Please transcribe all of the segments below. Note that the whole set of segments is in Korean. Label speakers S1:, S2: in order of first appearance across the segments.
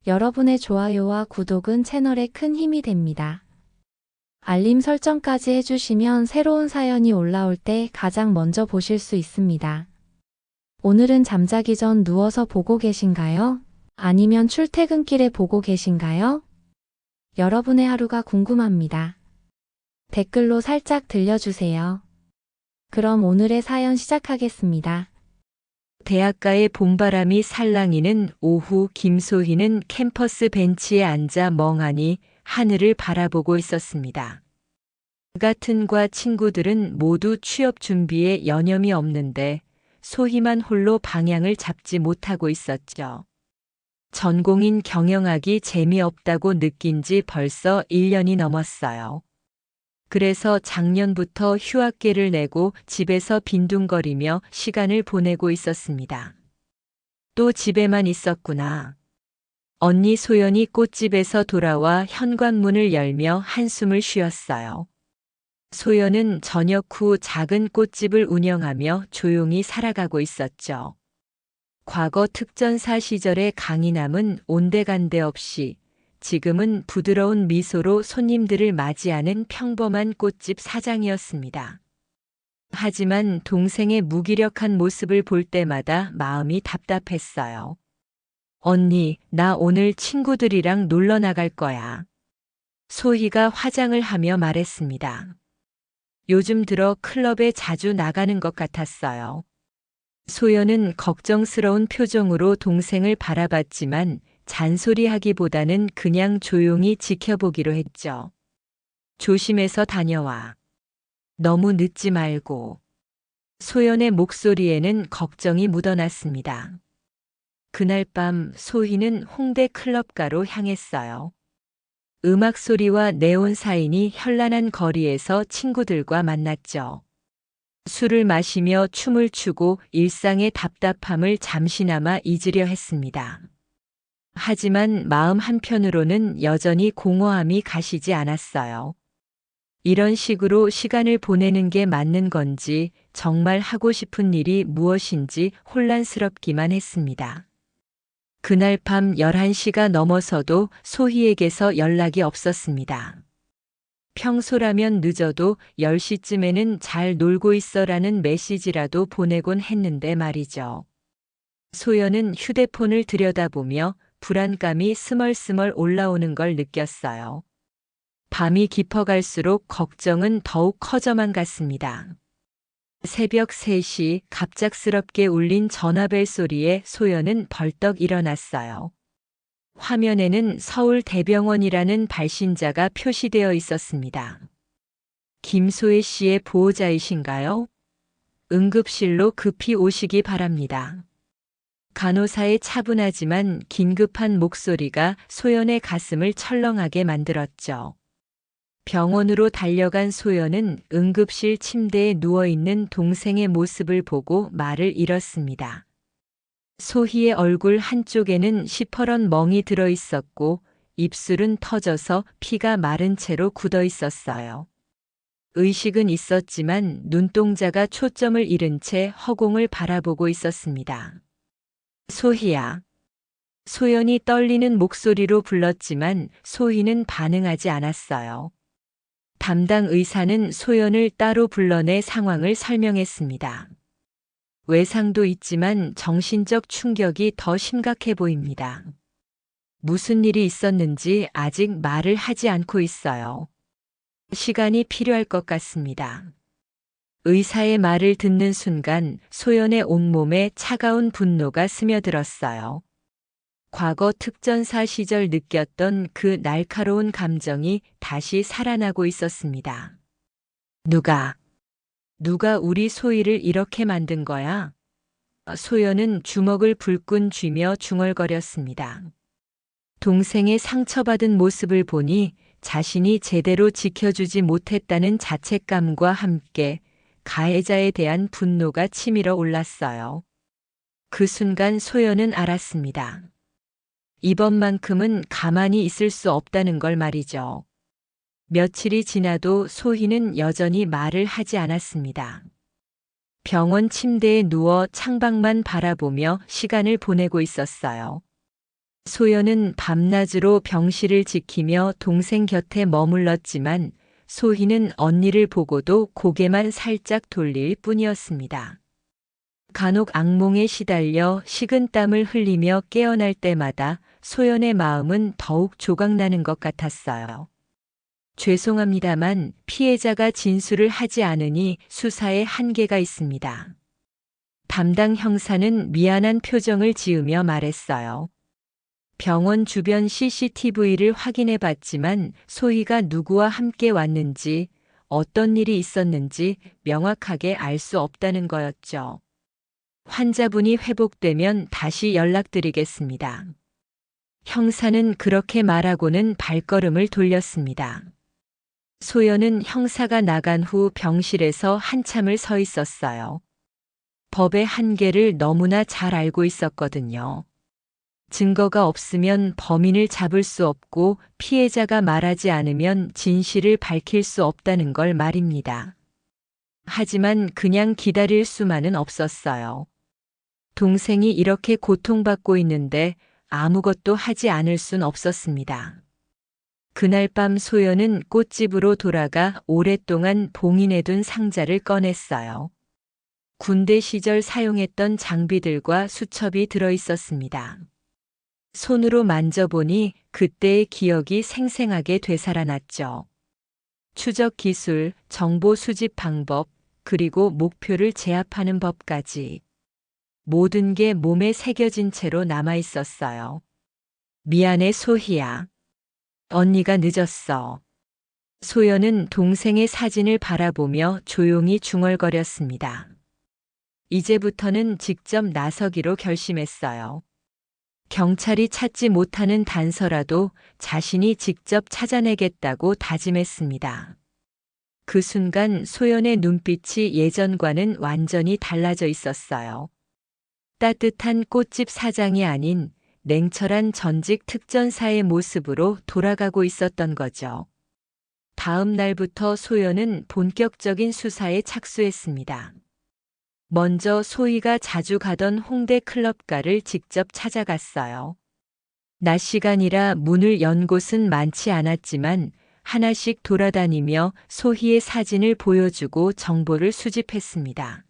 S1: 여러분의 좋아요와 구독은 채널에 큰 힘이 됩니다. 알림 설정까지 해주시면 새로운 사연이 올라올 때 가장 먼저 보실 수 있습니다. 오늘은 잠자기 전 누워서 보고 계신가요? 아니면 출퇴근길에 보고 계신가요? 여러분의 하루가 궁금합니다. 댓글로 살짝 들려주세요. 그럼 오늘의 사연 시작하겠습니다.
S2: 대학가의 봄바람이 살랑이는 오후 김소희는 캠퍼스 벤치에 앉아 멍하니 하늘을 바라보고 있었습니다. 그 같은 과 친구들은 모두 취업 준비에 여념이 없는데 소희만 홀로 방향을 잡지 못하고 있었죠. 전공인 경영학이 재미없다고 느낀 지 벌써 1년이 넘었어요. 그래서 작년부터 휴학계를 내고 집에서 빈둥거리며 시간을 보내고 있었습니다. 또 집에만 있었구나. 언니 소연이 꽃집에서 돌아와 현관문을 열며 한숨을 쉬었어요. 소연은 저녁 후 작은 꽃집을 운영하며 조용히 살아가고 있었죠. 과거 특전사 시절의 강인함은 온데간데 없이 지금은 부드러운 미소로 손님들을 맞이하는 평범한 꽃집 사장이었습니다. 하지만 동생의 무기력한 모습을 볼 때마다 마음이 답답했어요. 언니, 나 오늘 친구들이랑 놀러 나갈 거야. 소희가 화장을 하며 말했습니다. 요즘 들어 클럽에 자주 나가는 것 같았어요. 소연은 걱정스러운 표정으로 동생을 바라봤지만 잔소리하기보다는 그냥 조용히 지켜보기로 했죠. 조심해서 다녀와. 너무 늦지 말고. 소연의 목소리에는 걱정이 묻어났습니다. 그날 밤 소희는 홍대 클럽가로 향했어요. 음악 소리와 네온 사인이 현란한 거리에서 친구들과 만났죠. 술을 마시며 춤을 추고 일상의 답답함을 잠시나마 잊으려 했습니다. 하지만 마음 한편으로는 여전히 공허함이 가시지 않았어요. 이런 식으로 시간을 보내는 게 맞는 건지, 정말 하고 싶은 일이 무엇인지 혼란스럽기만 했습니다. 그날 밤 11시가 넘어서도 소희에게서 연락이 없었습니다. 평소라면 늦어도 10시쯤에는 잘 놀고 있어라는 메시지라도 보내곤 했는데 말이죠. 소연은 휴대폰을 들여다보며 불안감이 스멀스멀 올라오는 걸 느꼈어요. 밤이 깊어갈수록 걱정은 더욱 커져만 갔습니다. 새벽 3시 갑작스럽게 울린 전화벨 소리에 소연은 벌떡 일어났어요. 화면에는 서울대병원이라는 발신자가 표시되어 있었습니다. 김소혜 씨의 보호자이신가요? 응급실로 급히 오시기 바랍니다. 간호사의 차분하지만 긴급한 목소리가 소연의 가슴을 철렁하게 만들었죠. 병원으로 달려간 소연은 응급실 침대에 누워있는 동생의 모습을 보고 말을 잃었습니다. 소희의 얼굴 한쪽에는 시퍼런 멍이 들어 있었고 입술은 터져서 피가 마른 채로 굳어 있었어요. 의식은 있었지만 눈동자가 초점을 잃은 채 허공을 바라보고 있었습니다. 소희야. 소연이 떨리는 목소리로 불렀지만 소희는 반응하지 않았어요. 담당 의사는 소연을 따로 불러내 상황을 설명했습니다. 외상도 있지만 정신적 충격이 더 심각해 보입니다. 무슨 일이 있었는지 아직 말을 하지 않고 있어요. 시간이 필요할 것 같습니다. 의사의 말을 듣는 순간 소연의 온몸에 차가운 분노가 스며들었어요. 과거 특전사 시절 느꼈던 그 날카로운 감정이 다시 살아나고 있었습니다. 누가 우리 소희를 이렇게 만든 거야? 소연은 주먹을 불끈 쥐며 중얼거렸습니다. 동생의 상처받은 모습을 보니 자신이 제대로 지켜주지 못했다는 자책감과 함께 가해자에 대한 분노가 치밀어 올랐어요. 그 순간 소연은 알았습니다. 이번만큼은 가만히 있을 수 없다는 걸 말이죠. 며칠이 지나도 소희는 여전히 말을 하지 않았습니다. 병원 침대에 누워 창밖만 바라보며 시간을 보내고 있었어요. 소연은 밤낮으로 병실을 지키며 동생 곁에 머물렀지만 소희는 언니를 보고도 고개만 살짝 돌릴 뿐이었습니다. 간혹 악몽에 시달려 식은땀을 흘리며 깨어날 때마다 소연의 마음은 더욱 조각나는 것 같았어요. 죄송합니다만 피해자가 진술을 하지 않으니 수사에 한계가 있습니다. 담당 형사는 미안한 표정을 지으며 말했어요. 병원 주변 CCTV를 확인해 봤지만 소희가 누구와 함께 왔는지 어떤 일이 있었는지 명확하게 알 수 없다는 거였죠. 환자분이 회복되면 다시 연락드리겠습니다. 형사는 그렇게 말하고는 발걸음을 돌렸습니다. 소연은 형사가 나간 후 병실에서 한참을 서 있었어요. 법의 한계를 너무나 잘 알고 있었거든요. 증거가 없으면 범인을 잡을 수 없고 피해자가 말하지 않으면 진실을 밝힐 수 없다는 걸 말입니다. 하지만 그냥 기다릴 수만은 없었어요. 동생이 이렇게 고통받고 있는데 아무것도 하지 않을 순 없었습니다. 그날 밤 소연은 꽃집으로 돌아가 오랫동안 봉인해둔 상자를 꺼냈어요. 군대 시절 사용했던 장비들과 수첩이 들어 있었습니다. 손으로 만져보니 그때의 기억이 생생하게 되살아났죠. 추적 기술, 정보 수집 방법, 그리고 목표를 제압하는 법까지. 모든 게 몸에 새겨진 채로 남아 있었어요. 미안해, 소희야. 언니가 늦었어. 소연은 동생의 사진을 바라보며 조용히 중얼거렸습니다. 이제부터는 직접 나서기로 결심했어요. 경찰이 찾지 못하는 단서라도 자신이 직접 찾아내겠다고 다짐했습니다. 그 순간 소연의 눈빛이 예전과는 완전히 달라져 있었어요. 따뜻한 꽃집 사장이 아닌 냉철한 전직 특전사의 모습으로 돌아가고 있었던 거죠. 다음 날부터 소연은 본격적인 수사에 착수했습니다. 먼저 소희가 자주 가던 홍대 클럽가를 직접 찾아갔어요. 낮 시간이라 문을 연 곳은 많지 않았지만 하나씩 돌아다니며 소희의 사진을 보여주고 정보를 수집했습니다.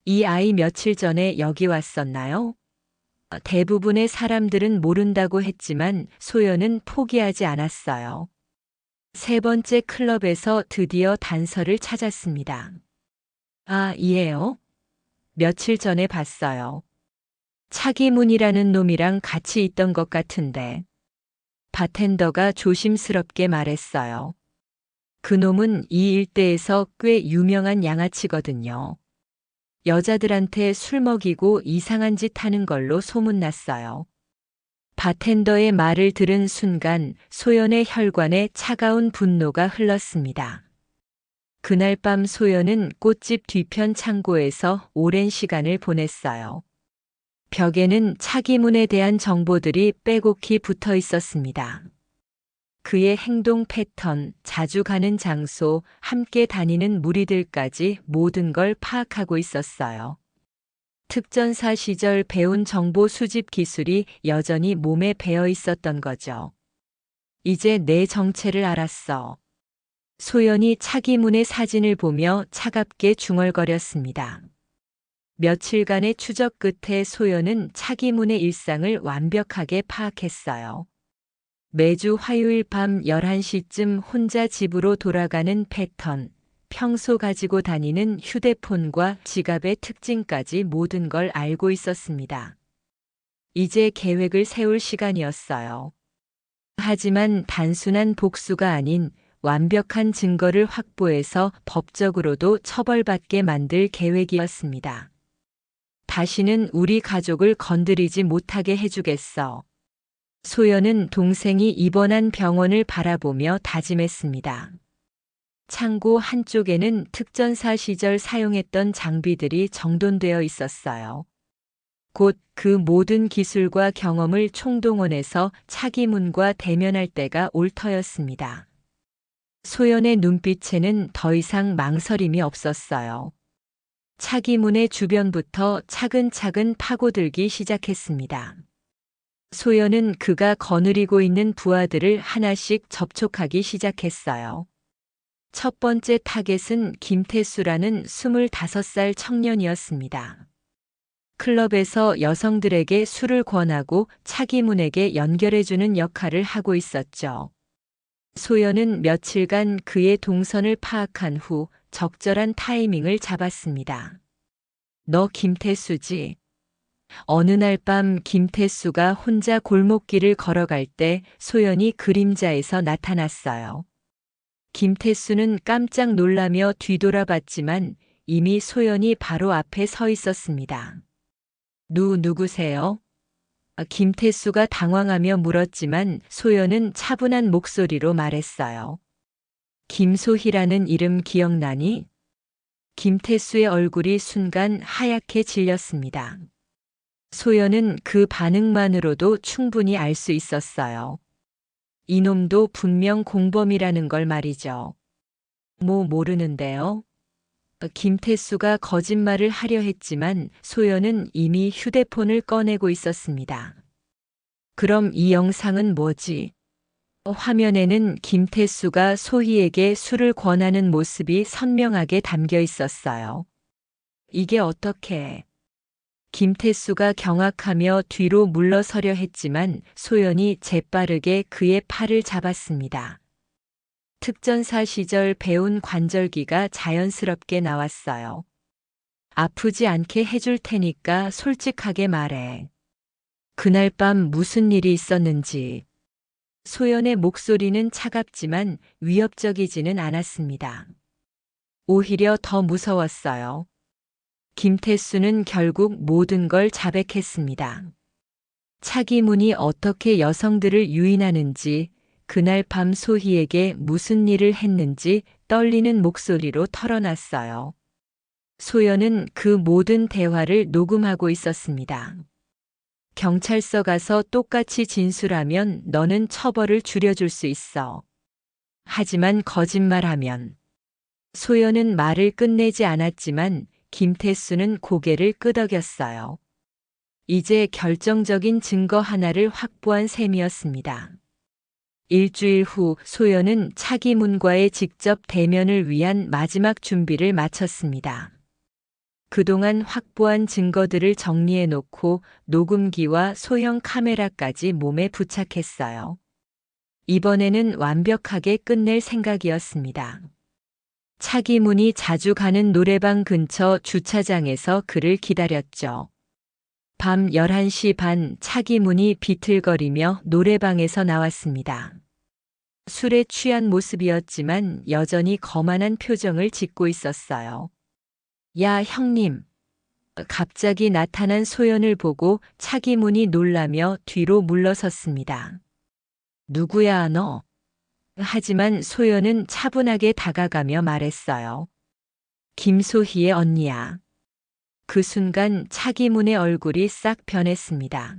S2: 이 아이 며칠 전에 여기 왔었나요? 대부분의 사람들은 모른다고 했지만 소연은 포기하지 않았어요. 세 번째 클럽에서 드디어 단서를 찾았습니다. 아, 이에요? 며칠 전에 봤어요. 차기문이라는 놈이랑 같이 있던 것 같은데. 바텐더가 조심스럽게 말했어요. 그 놈은 이 일대에서 꽤 유명한 양아치거든요. 여자들한테 술 먹이고 이상한 짓 하는 걸로 소문났어요. 바텐더의 말을 들은 순간 소연의 혈관에 차가운 분노가 흘렀습니다. 그날 밤 소연은 꽃집 뒤편 창고에서 오랜 시간을 보냈어요. 벽에는 차기문에 대한 정보들이 빼곡히 붙어 있었습니다. 그의 행동 패턴, 자주 가는 장소, 함께 다니는 무리들까지 모든 걸 파악하고 있었어요. 특전사 시절 배운 정보 수집 기술이 여전히 몸에 배어 있었던 거죠. 이제 내 정체를 알았어. 소연이 차기문의 사진을 보며 차갑게 중얼거렸습니다. 며칠간의 추적 끝에 소연은 차기문의 일상을 완벽하게 파악했어요. 매주 화요일 밤 11시쯤 혼자 집으로 돌아가는 패턴, 평소 가지고 다니는 휴대폰과 지갑의 특징까지 모든 걸 알고 있었습니다. 이제 계획을 세울 시간이었어요. 하지만 단순한 복수가 아닌 완벽한 증거를 확보해서 법적으로도 처벌받게 만들 계획이었습니다. 다시는 우리 가족을 건드리지 못하게 해주겠어. 소연은 동생이 입원한 병원을 바라보며 다짐했습니다. 창고 한쪽에는 특전사 시절 사용했던 장비들이 정돈되어 있었어요. 곧 그 모든 기술과 경험을 총동원해서 차기문과 대면할 때가 올 터였습니다. 소연의 눈빛에는 더 이상 망설임이 없었어요. 차기문의 주변부터 차근차근 파고들기 시작했습니다. 소연은 그가 거느리고 있는 부하들을 하나씩 접촉하기 시작했어요. 첫 번째 타겟은 김태수라는 25살 청년이었습니다. 클럽에서 여성들에게 술을 권하고 차기문에게 연결해주는 역할을 하고 있었죠. 소연은 며칠간 그의 동선을 파악한 후 적절한 타이밍을 잡았습니다. 너 김태수지? 어느 날 밤 김태수가 혼자 골목길을 걸어갈 때 소연이 그림자에서 나타났어요. 김태수는 깜짝 놀라며 뒤돌아봤지만 이미 소연이 바로 앞에 서 있었습니다. 누구세요? 김태수가 당황하며 물었지만 소연은 차분한 목소리로 말했어요. 김소희라는 이름 기억나니? 김태수의 얼굴이 순간 하얗게 질렸습니다. 소연은 그 반응만으로도 충분히 알 수 있었어요. 이놈도 분명 공범이라는 걸 말이죠. 모르는데요? 김태수가 거짓말을 하려 했지만 소연은 이미 휴대폰을 꺼내고 있었습니다. 그럼 이 영상은 뭐지? 화면에는 김태수가 소희에게 술을 권하는 모습이 선명하게 담겨 있었어요. 이게 어떻게? 김태수가 경악하며 뒤로 물러서려 했지만 소연이 재빠르게 그의 팔을 잡았습니다. 특전사 시절 배운 관절기가 자연스럽게 나왔어요. 아프지 않게 해줄 테니까 솔직하게 말해. 그날 밤 무슨 일이 있었는지. 소연의 목소리는 차갑지만 위협적이지는 않았습니다. 오히려 더 무서웠어요. 김태수는 결국 모든 걸 자백했습니다. 차기문이 어떻게 여성들을 유인하는지, 그날 밤 소희에게 무슨 일을 했는지 떨리는 목소리로 털어놨어요. 소연은 그 모든 대화를 녹음하고 있었습니다. 경찰서 가서 똑같이 진술하면 너는 처벌을 줄여줄 수 있어. 하지만 거짓말하면. 소연은 말을 끝내지 않았지만 김태수는 고개를 끄덕였어요. 이제 결정적인 증거 하나를 확보한 셈이었습니다. 일주일 후 소연은 차기문과의 직접 대면을 위한 마지막 준비를 마쳤습니다. 그동안 확보한 증거들을 정리해 놓고 녹음기와 소형 카메라까지 몸에 부착했어요. 이번에는 완벽하게 끝낼 생각이었습니다. 차기문이 자주 가는 노래방 근처 주차장에서 그를 기다렸죠. 밤 11시 반 차기문이 비틀거리며 노래방에서 나왔습니다. 술에 취한 모습이었지만 여전히 거만한 표정을 짓고 있었어요. 야, 형님. 갑자기 나타난 소연을 보고 차기문이 놀라며 뒤로 물러섰습니다. 누구야, 너? 하지만 소연은 차분하게 다가가며 말했어요. 김소희의 언니야. 그 순간 차기문의 얼굴이 싹 변했습니다.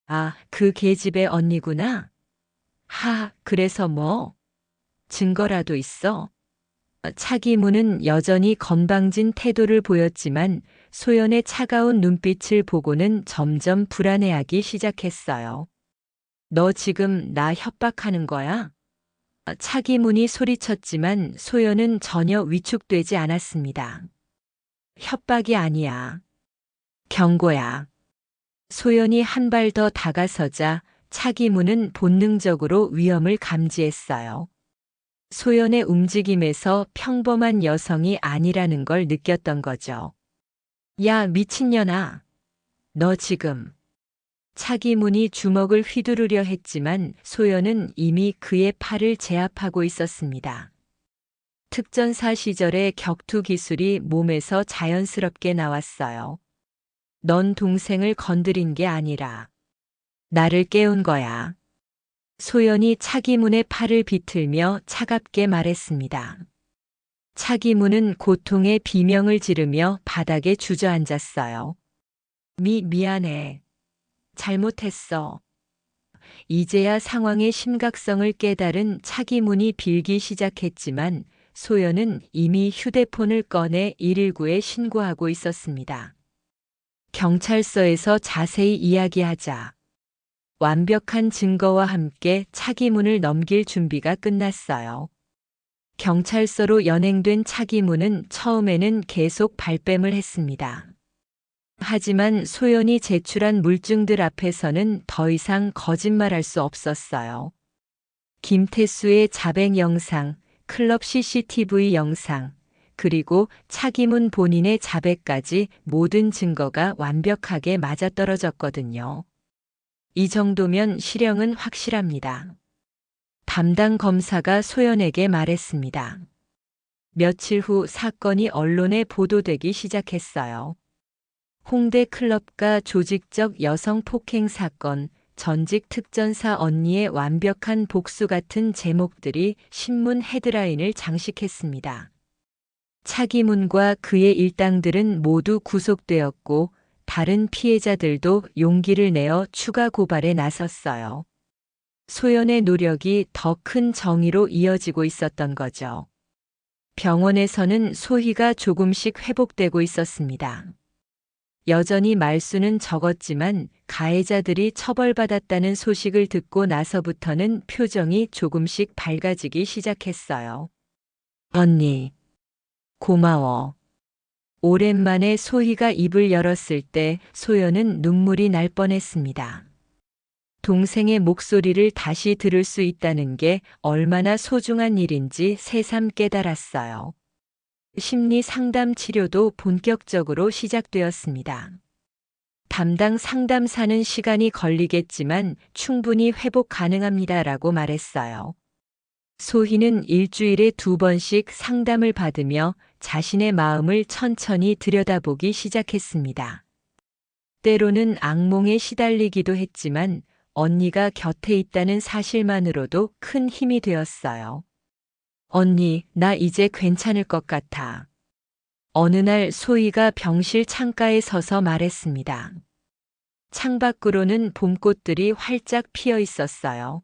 S2: 아, 그 계집의 언니구나? 그래서 뭐? 증거라도 있어? 차기문은 여전히 건방진 태도를 보였지만 소연의 차가운 눈빛을 보고는 점점 불안해하기 시작했어요. 너 지금 나 협박하는 거야? 차기문이 소리쳤지만 소연은 전혀 위축되지 않았습니다. 협박이 아니야. 경고야. 소연이 한 발 더 다가서자 차기문은 본능적으로 위험을 감지했어요. 소연의 움직임에서 평범한 여성이 아니라는 걸 느꼈던 거죠. 야, 미친년아. 너 지금. 차기문이 주먹을 휘두르려 했지만 소연은 이미 그의 팔을 제압하고 있었습니다. 특전사 시절의 격투 기술이 몸에서 자연스럽게 나왔어요. 넌 동생을 건드린 게 아니라 나를 깨운 거야. 소연이 차기문의 팔을 비틀며 차갑게 말했습니다. 차기문은 고통의 비명을 지르며 바닥에 주저앉았어요. 미안해. 잘못했어. 이제야 상황의 심각성을 깨달은 차기문이 빌기 시작했지만 소연은 이미 휴대폰을 꺼내 119에 신고하고 있었습니다. 경찰서에서 자세히 이야기하자. 완벽한 증거와 함께 차기문을 넘길 준비가 끝났어요. 경찰서로 연행된 차기문은 처음에는 계속 발뺌을 했습니다. 하지만 소연이 제출한 물증들 앞에서는 더 이상 거짓말할 수 없었어요. 김태수의 자백 영상, 클럽 CCTV 영상, 그리고 차기문 본인의 자백까지 모든 증거가 완벽하게 맞아떨어졌거든요. 이 정도면 실형은 확실합니다. 담당 검사가 소연에게 말했습니다. 며칠 후 사건이 언론에 보도되기 시작했어요. 홍대 클럽과 조직적 여성 폭행 사건, 전직 특전사 언니의 완벽한 복수 같은 제목들이 신문 헤드라인을 장식했습니다. 차기문과 그의 일당들은 모두 구속되었고 다른 피해자들도 용기를 내어 추가 고발에 나섰어요. 소연의 노력이 더 큰 정의로 이어지고 있었던 거죠. 병원에서는 소희가 조금씩 회복되고 있었습니다. 여전히 말수는 적었지만 가해자들이 처벌받았다는 소식을 듣고 나서부터는 표정이 조금씩 밝아지기 시작했어요. 언니, 고마워. 오랜만에 소희가 입을 열었을 때 소연은 눈물이 날 뻔했습니다. 동생의 목소리를 다시 들을 수 있다는 게 얼마나 소중한 일인지 새삼 깨달았어요. 심리 상담 치료도 본격적으로 시작되었습니다. 담당 상담사는 시간이 걸리겠지만 충분히 회복 가능합니다라고 말했어요. 소희는 일주일에 2번씩 상담을 받으며 자신의 마음을 천천히 들여다보기 시작했습니다. 때로는 악몽에 시달리기도 했지만 언니가 곁에 있다는 사실만으로도 큰 힘이 되었어요. 언니, 나 이제 괜찮을 것 같아. 어느 날 소희가 병실 창가에 서서 말했습니다. 창밖으로는 봄꽃들이 활짝 피어 있었어요.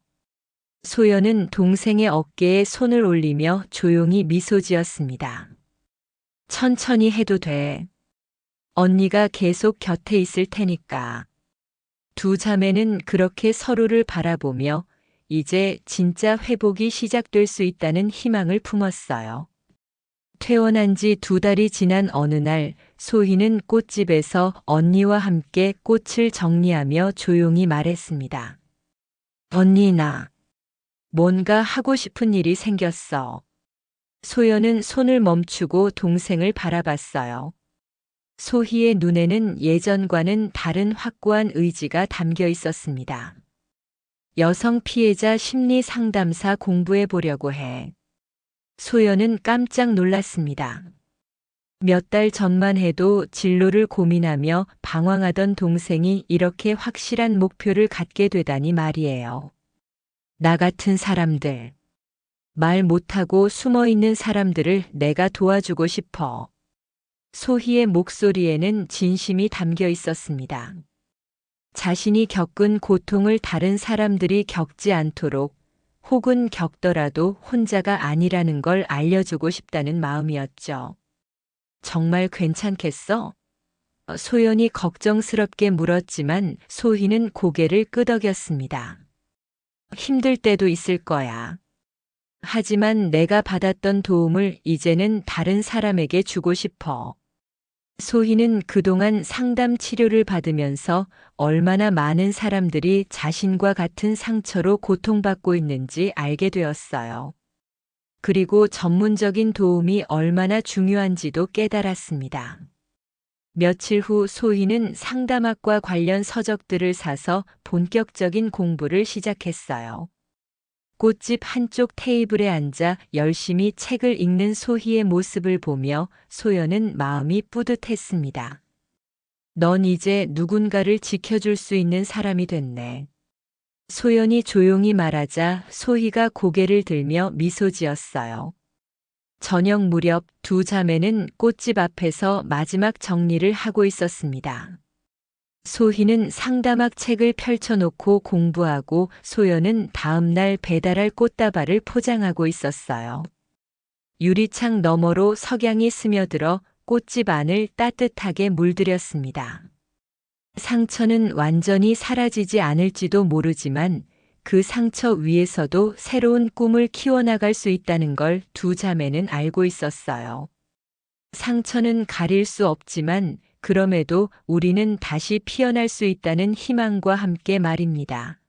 S2: 소연은 동생의 어깨에 손을 올리며 조용히 미소 지었습니다. 천천히 해도 돼. 언니가 계속 곁에 있을 테니까. 두 자매는 그렇게 서로를 바라보며 이제 진짜 회복이 시작될 수 있다는 희망을 품었어요. 퇴원한 지 2달이 지난 어느 날 소희는 꽃집에서 언니와 함께 꽃을 정리하며 조용히 말했습니다. 언니, 나 뭔가 하고 싶은 일이 생겼어. 소연은 손을 멈추고 동생을 바라봤어요. 소희의 눈에는 예전과는 다른 확고한 의지가 담겨 있었습니다. 여성 피해자 심리 상담사 공부해 보려고 해. 소연은 깜짝 놀랐습니다. 몇 달 전만 해도 진로를 고민하며 방황하던 동생이 이렇게 확실한 목표를 갖게 되다니 말이에요. 나 같은 사람들, 말 못하고 숨어 있는 사람들을 내가 도와주고 싶어. 소희의 목소리에는 진심이 담겨 있었습니다. 자신이 겪은 고통을 다른 사람들이 겪지 않도록 혹은 겪더라도 혼자가 아니라는 걸 알려주고 싶다는 마음이었죠. 정말 괜찮겠어? 소연이 걱정스럽게 물었지만 소희는 고개를 끄덕였습니다. 힘들 때도 있을 거야. 하지만 내가 받았던 도움을 이제는 다른 사람에게 주고 싶어. 소희는 그동안 상담 치료를 받으면서 얼마나 많은 사람들이 자신과 같은 상처로 고통받고 있는지 알게 되었어요. 그리고 전문적인 도움이 얼마나 중요한지도 깨달았습니다. 며칠 후 소희는 상담학과 관련 서적들을 사서 본격적인 공부를 시작했어요. 꽃집 한쪽 테이블에 앉아 열심히 책을 읽는 소희의 모습을 보며 소연은 마음이 뿌듯했습니다. 넌 이제 누군가를 지켜줄 수 있는 사람이 됐네. 소연이 조용히 말하자 소희가 고개를 들며 미소 지었어요. 저녁 무렵 두 자매는 꽃집 앞에서 마지막 정리를 하고 있었습니다. 소희는 상담학 책을 펼쳐놓고 공부하고 소연은 다음날 배달할 꽃다발을 포장하고 있었어요. 유리창 너머로 석양이 스며들어 꽃집 안을 따뜻하게 물들였습니다. 상처는 완전히 사라지지 않을지도 모르지만 그 상처 위에서도 새로운 꿈을 키워나갈 수 있다는 걸 두 자매는 알고 있었어요. 상처는 가릴 수 없지만 그럼에도 우리는 다시 피어날 수 있다는 희망과 함께 말입니다.